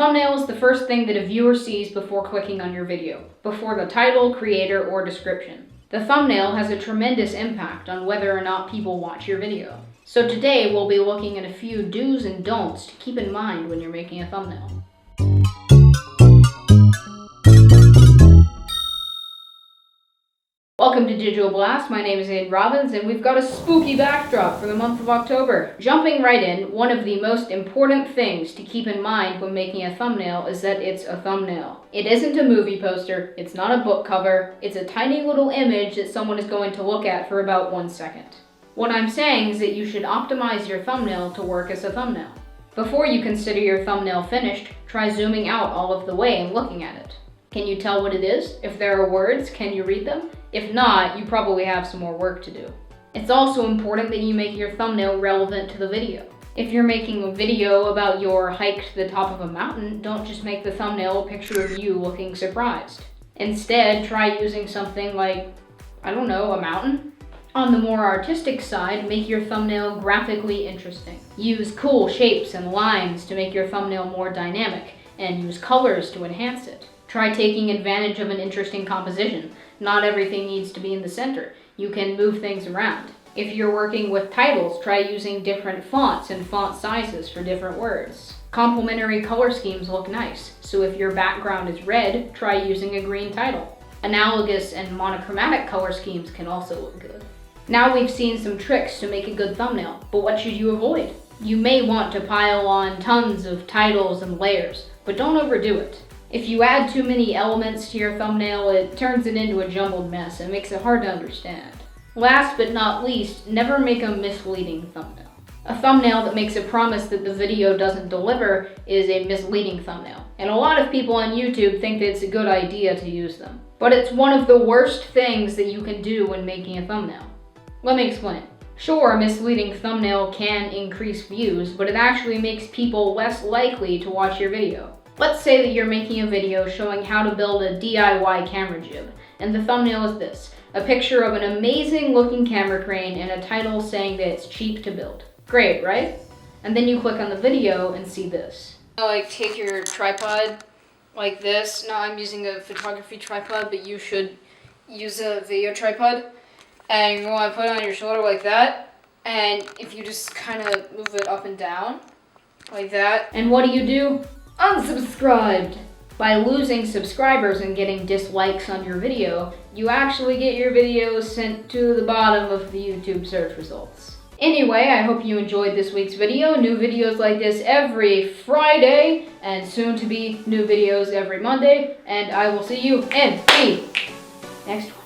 thumbnail is the first thing that a viewer sees before clicking on your video, before the title, creator, or description. The thumbnail has a tremendous impact on whether or not people watch your video. So today we'll be looking at a few do's and don'ts to keep in mind when you're making a thumbnail. Welcome to Digital Blast. My name is Aiden Robbins, and we've got a spooky backdrop for the month of October. Jumping right in, one of the most important things to keep in mind when making a thumbnail is that it's a thumbnail. It isn't a movie poster, it's not a book cover, it's a tiny little image that someone is going to look at for about 1 second. What I'm saying is that you should optimize your thumbnail to work as a thumbnail. Before you consider your thumbnail finished, try zooming out all of the way and looking at it. Can you tell what it is? If there are words, can you read them? If not, you probably have some more work to do. It's also important that you make your thumbnail relevant to the video. If you're making a video about your hike to the top of a mountain, don't just make the thumbnail a picture of you looking surprised. Instead, try using something like, I don't know, a mountain. On the more artistic side, make your thumbnail graphically interesting. Use cool shapes and lines to make your thumbnail more dynamic, and use colors to enhance it. Try taking advantage of an interesting composition. Not everything needs to be in the center. You can move things around. If you're working with titles, try using different fonts and font sizes for different words. Complementary color schemes look nice, so if your background is red, try using a green title. Analogous and monochromatic color schemes can also look good. Now we've seen some tricks to make a good thumbnail, but what should you avoid? You may want to pile on tons of titles and layers, but don't overdo it. If you add too many elements to your thumbnail, it turns it into a jumbled mess and makes it hard to understand. Last but not least, never make a misleading thumbnail. A thumbnail that makes a promise that the video doesn't deliver is a misleading thumbnail, and a lot of people on YouTube think that it's a good idea to use them. But it's one of the worst things that you can do when making a thumbnail. Let me explain. Sure, a misleading thumbnail can increase views, but it actually makes people less likely to watch your video. Let's say that you're making a video showing how to build a DIY camera jib, and the thumbnail is this, a picture of an amazing looking camera crane and a title saying that it's cheap to build. Great, right? And then you click on the video and see this. Take your tripod like this. Now I'm using a photography tripod, but you should use a video tripod. And you want to put it on your shoulder like that. And if you just kind of move it up and down like that. And what do? Unsubscribed! By losing subscribers and getting dislikes on your video, you actually get your videos sent to the bottom of the YouTube search results. Anyway, I hope you enjoyed this week's video. New videos like this every Friday, and soon to be new videos every Monday, and I will see you in the next one.